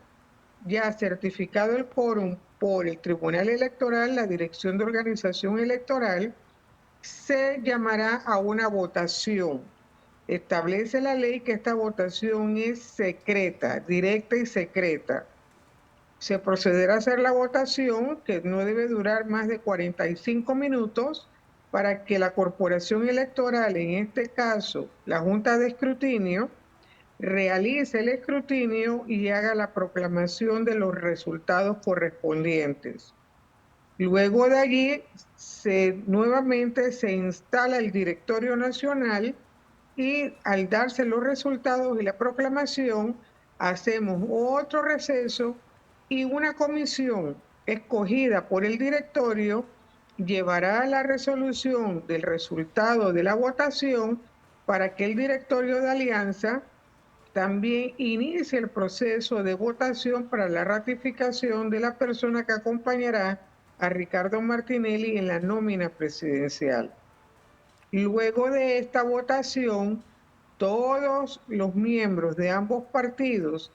ya certificado el quórum por el Tribunal Electoral, la Dirección de Organización Electoral, se llamará a una votación. Establece la ley que esta votación es secreta, directa y secreta. Se procederá a hacer la votación, que no debe durar más de 45 minutos, para que la Corporación Electoral, en este caso la Junta de Escrutinio, realice el escrutinio y haga la proclamación de los resultados correspondientes. Luego de allí, nuevamente se instala el Directorio Nacional y al darse los resultados y la proclamación, hacemos otro receso y una comisión escogida por el directorio llevará la resolución del resultado de la votación para que el directorio de Alianza también inicie el proceso de votación para la ratificación de la persona que acompañará a Ricardo Martinelli en la nómina presidencial. Luego de esta votación, todos los miembros de ambos partidos,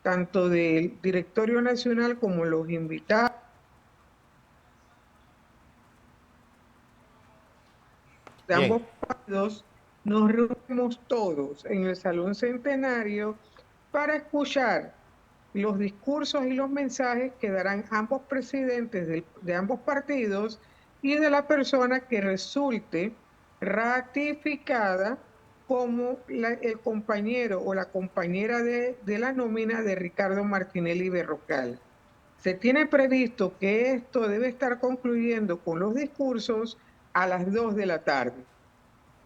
tanto del Directorio Nacional como los invitados de ambos partidos, nos reunimos todos en el Salón Centenario para escuchar los discursos y los mensajes que darán ambos presidentes de ambos partidos y de la persona que resulte ratificada como el compañero o la compañera de la nómina de Ricardo Martinelli Berrocal. Se tiene previsto que esto debe estar concluyendo con los discursos a las 2 de la tarde.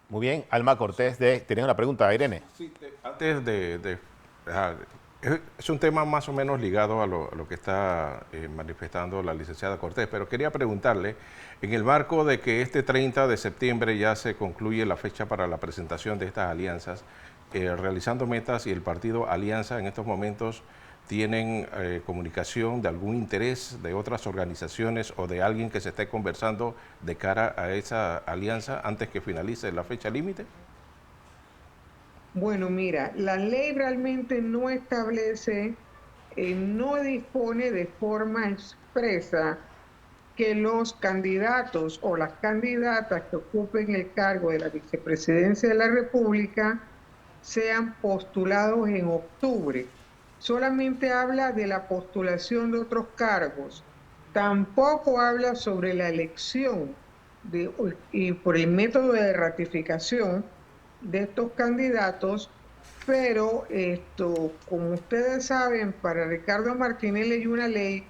Muy bien, Alma Cortés, tenía una pregunta, Irene. Sí, antes es un tema más o menos ligado a lo que está manifestando la licenciada Cortés, pero quería preguntarle, en el marco de que este 30 de septiembre ya se concluye la fecha para la presentación de estas alianzas, realizando metas y el partido Alianza en estos momentos tienen comunicación de algún interés de otras organizaciones o de alguien que se esté conversando de cara a esa alianza antes que finalice la fecha límite? Bueno, mira, la ley realmente no establece, no dispone de forma expresa que los candidatos o las candidatas que ocupen el cargo de la vicepresidencia de la República sean postulados en octubre. Solamente habla de la postulación de otros cargos. Tampoco habla sobre la elección y por el método de ratificación de estos candidatos, pero como ustedes saben, para Ricardo Martinelli hay una ley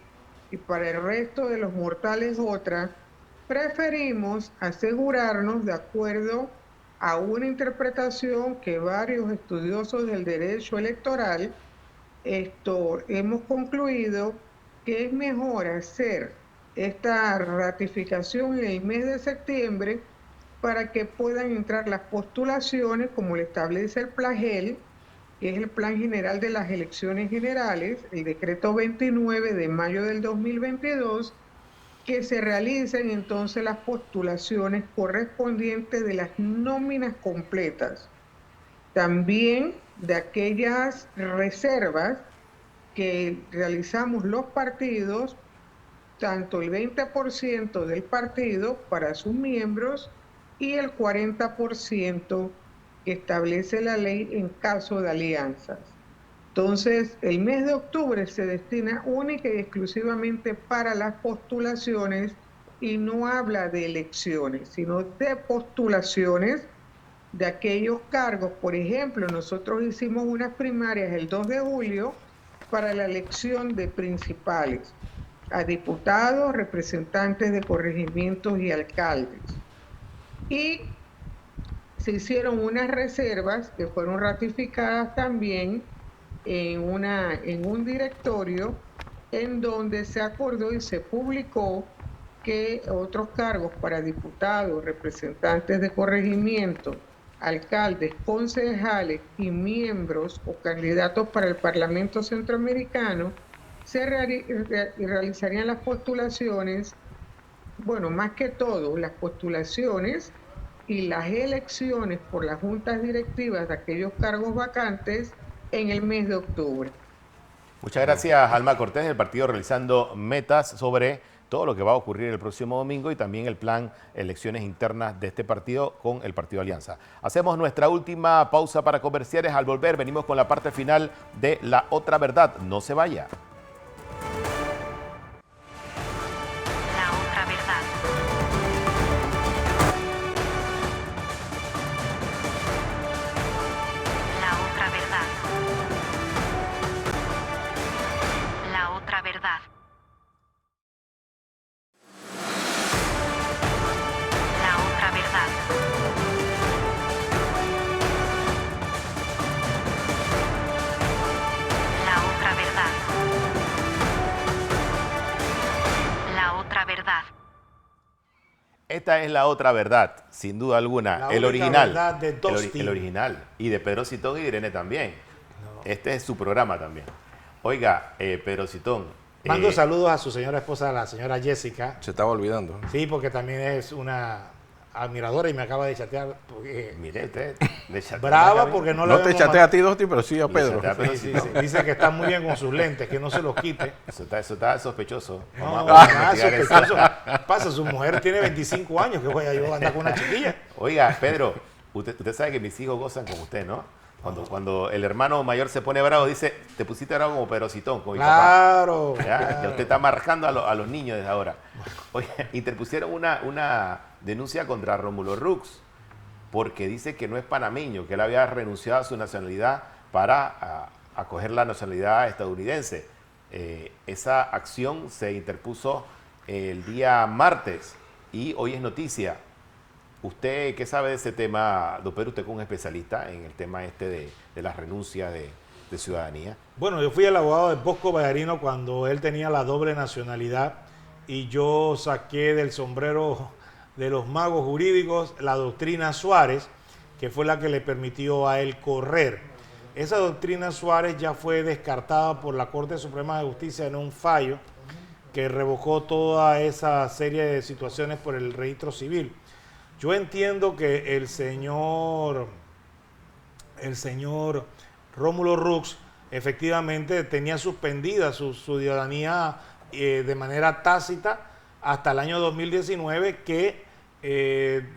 y para el resto de los mortales otra. Preferimos asegurarnos, de acuerdo a una interpretación que varios estudiosos del derecho electoral hemos concluido que es mejor hacer esta ratificación en el mes de septiembre para que puedan entrar las postulaciones, como le establece el PLAGEL, que es el Plan General de las Elecciones Generales, el decreto 29 de mayo del 2022, que se realicen entonces las postulaciones correspondientes de las nóminas completas. También de aquellas reservas que realizamos los partidos, tanto el 20% del partido para sus miembros y el 40% que establece la ley en caso de alianzas. Entonces, el mes de octubre se destina única y exclusivamente para las postulaciones y no habla de elecciones, sino de postulaciones de aquellos cargos. Por ejemplo, nosotros hicimos unas primarias el 2 de julio para la elección de principales, a diputados, representantes de corregimientos y alcaldes. Y se hicieron unas reservas que fueron ratificadas también en un directorio en donde se acordó y se publicó que otros cargos para diputados, representantes de corregimiento, alcaldes, concejales y miembros o candidatos para el Parlamento Centroamericano se realizarían las postulaciones, bueno, más que todo, las postulaciones y las elecciones por las juntas directivas de aquellos cargos vacantes en el mes de octubre. Muchas gracias, Alma Cortés, del partido, realizando metas sobre todo lo que va a ocurrir el próximo domingo y también el plan elecciones internas de este partido con el Partido Alianza. Hacemos nuestra última pausa para comerciales. Al volver venimos con la parte final de La Otra Verdad. No se vaya. La Otra Verdad. La Otra Verdad. La Otra Verdad. La Otra Verdad. La Otra Verdad. La Otra Verdad. Esta es La Otra Verdad, sin duda alguna. La El única original. verdad de Tosti. El original. Y de Pedro Citón y de Irene también. Este es su programa también. Oiga, Pedro Citón. Mando saludos a su señora esposa, la señora Jessica. Se estaba olvidando. Sí, porque también es una admiradora y me acaba de chatear. Porque Mire usted. le chatea brava la porque no No la te vemos chatea a ti, Dosti, pero sí a Le Pedro. chatea a Pedro Sí, sí, Citón. sí. Dice que está muy bien con sus lentes, que no se los quite. Eso está sospechoso. No, Vamos a nada investigar eso. sospechoso. Pasa, su mujer tiene 25 años, que voy a yo andar con una chiquilla. Oiga, Pedro, usted sabe que mis hijos gozan con usted, ¿no? Cuando el hermano mayor se pone bravo, dice, te pusiste bravo como Pedro Citón, como mi papá. Claro. Ya usted está marcando a los niños desde ahora. Oye, interpusieron una denuncia contra Rómulo Rux porque dice que no es panameño, que él había renunciado a su nacionalidad para acoger la nacionalidad estadounidense. Esa acción se interpuso el día martes y hoy es noticia. ¿Usted qué sabe de ese tema, don Pedro? Usted es un especialista en el tema este de las renuncias de ciudadanía. Bueno, yo fui el abogado de Bosco Vallarino cuando él tenía la doble nacionalidad y yo saqué del sombrero de los magos jurídicos la doctrina Suárez, que fue la que le permitió a él correr. Esa doctrina Suárez ya fue descartada por la Corte Suprema de Justicia en un fallo que revocó toda esa serie de situaciones por el registro civil. Yo entiendo que el señor Rómulo Rux efectivamente tenía suspendida su ciudadanía de manera tácita hasta el año 2019, que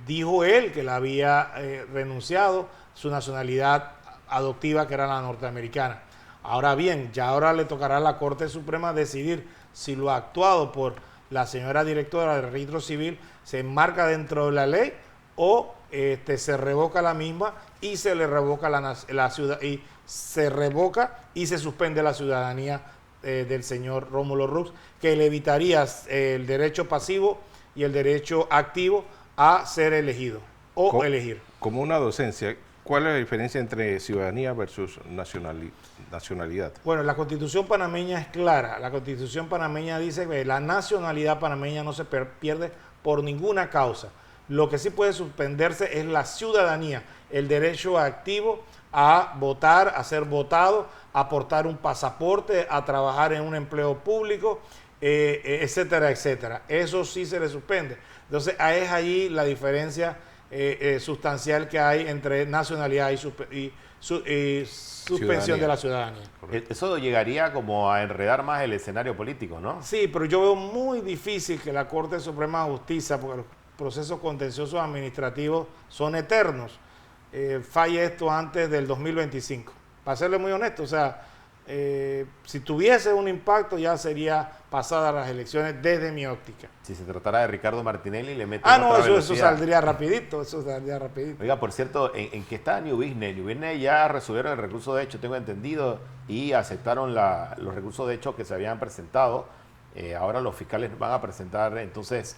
dijo él que la había renunciado su nacionalidad adoptiva, que era la norteamericana. Ahora bien, ya ahora le tocará a la Corte Suprema decidir si lo actuado por la señora directora del registro civil se enmarca dentro de la ley o se revoca la misma y se le revoca la ciudad y se revoca y se suspende la ciudadanía del señor Rómulo Rux, que le evitaría el derecho pasivo y el derecho activo a ser elegido. o elegir. Como una docencia, ¿cuál es la diferencia entre ciudadanía versus nacionalidad? Bueno, la Constitución panameña es clara. La Constitución panameña dice que la nacionalidad panameña no se pierde por ninguna causa. Lo que sí puede suspenderse es la ciudadanía, el derecho activo a votar, a ser votado, a portar un pasaporte, a trabajar en un empleo público, etcétera, etcétera. Eso sí se le suspende. Entonces, es ahí la diferencia sustancial que hay entre nacionalidad y suspensión de la ciudadanía. Correcto. Eso llegaría como a enredar más el escenario político, ¿no? Sí, pero yo veo muy difícil que la Corte Suprema de Justicia, porque los procesos contenciosos administrativos son eternos, falle esto antes del 2025. Para serle muy honesto, o sea, si tuviese un impacto ya sería pasadas las elecciones desde mi óptica. Si se tratara de Ricardo Martinelli, le meten Ah, no, otra eso velocidad. saldría rapidito, eso saldría rapidito. Oiga, por cierto, ¿en qué está New Business? New Business ya resolvieron el recurso de hecho, tengo entendido, y aceptaron los recursos de hecho que se habían presentado. Ahora los fiscales van a presentar entonces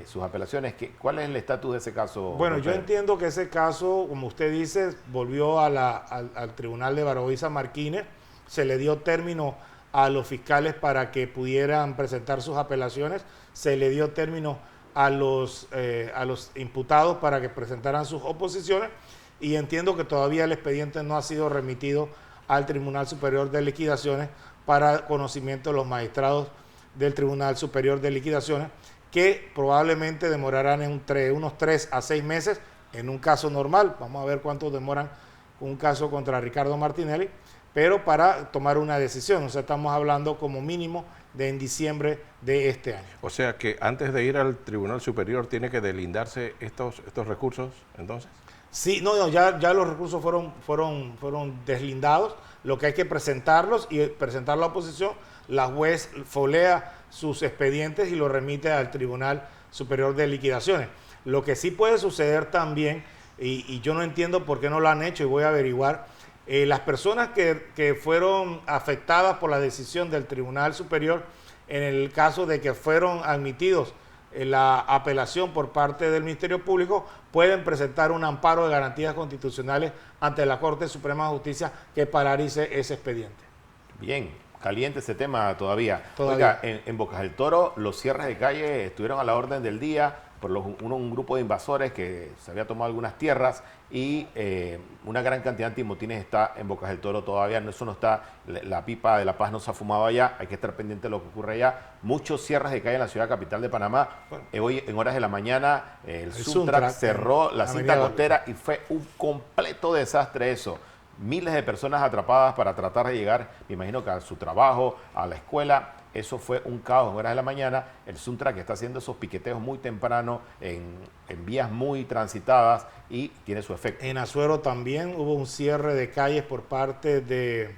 sus apelaciones. ¿Cuál es el estatus de ese caso? Bueno, yo entiendo que ese caso, como usted dice, volvió al tribunal de Baroiza Martínez, se le dio término a los fiscales para que pudieran presentar sus apelaciones, se le dio término a los imputados para que presentaran sus oposiciones y entiendo que todavía el expediente no ha sido remitido al Tribunal Superior de Liquidaciones para conocimiento de los magistrados del Tribunal Superior de Liquidaciones, que probablemente demorarán entre unos 3 a 6 meses en un caso normal. Vamos a ver cuánto demoran un caso contra Ricardo Martinelli, pero para tomar una decisión. O sea, estamos hablando como mínimo de en diciembre de este año. O sea que antes de ir al Tribunal Superior tiene que deslindarse estos recursos, entonces. Sí, no, ya los recursos fueron deslindados. Lo que hay que presentarlos y presentar la oposición, la juez folea sus expedientes y lo remite al Tribunal Superior de Liquidaciones. Lo que sí puede suceder también, y yo no entiendo por qué no lo han hecho y voy a averiguar, las personas que fueron afectadas por la decisión del Tribunal Superior, en el caso de que fueron admitidos en la apelación por parte del Ministerio Público, pueden presentar un amparo de garantías constitucionales ante la Corte Suprema de Justicia que paralice ese expediente. Bien, caliente ese tema todavía. Oiga, en Bocas del Toro los cierres de calle estuvieron a la orden del día por un grupo de invasores que se había tomado algunas tierras y una gran cantidad de antimotines está en Bocas del Toro todavía. Eso no está, la pipa de la paz no se ha fumado allá, hay que estar pendiente de lo que ocurre allá. Muchos cierres de calle en la ciudad capital de Panamá. Hoy en horas de la mañana el Suntrack cerró la cinta costera y fue un completo desastre eso. Miles de personas atrapadas para tratar de llegar, me imagino que a su trabajo, a la escuela. Eso fue un caos en horas de la mañana. El Suntrack está haciendo esos piqueteos muy temprano en vías muy transitadas y tiene su efecto. En Azuero también hubo un cierre de calles por parte de,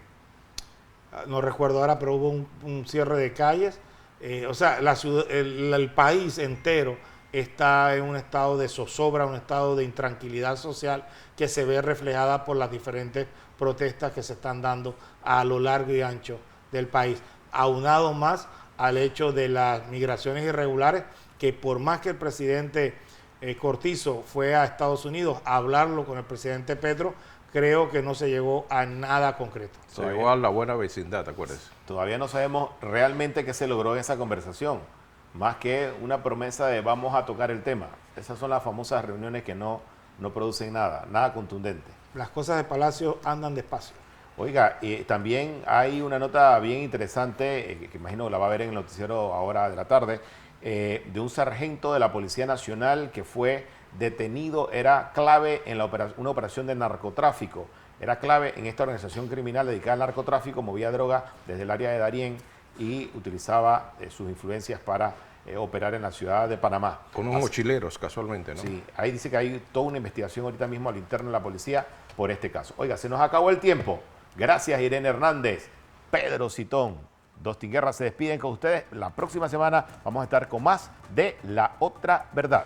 no recuerdo ahora, pero hubo un cierre de calles. O sea, el país entero está en un estado de zozobra, un estado de intranquilidad social que se ve reflejada por las diferentes protestas que se están dando a lo largo y ancho del país. Aunado más al hecho de las migraciones irregulares, que por más que el presidente Cortizo fue a Estados Unidos a hablarlo con el presidente Petro, creo que no se llegó a nada concreto. Se llegó a la buena vecindad, ¿te acuerdas? Todavía no sabemos realmente qué se logró en esa conversación, más que una promesa de vamos a tocar el tema. Esas son las famosas reuniones que no producen nada contundente. Las cosas de Palacio andan despacio. Oiga, también hay una nota bien interesante, que imagino que la va a ver en el noticiero ahora de la tarde, de un sargento de la Policía Nacional que fue detenido, era clave en una operación de narcotráfico, era clave en esta organización criminal dedicada al narcotráfico, movía droga desde el área de Darién y utilizaba sus influencias para operar en la ciudad de Panamá. Con unos mochileros, casualmente, ¿no? Sí, ahí dice que hay toda una investigación ahorita mismo al interno de la policía por este caso. Oiga, se nos acabó el tiempo. Gracias, Irene Hernández, Pedro Citón, Dostin Guerra se despiden con ustedes. La próxima semana vamos a estar con más de La Otra Verdad.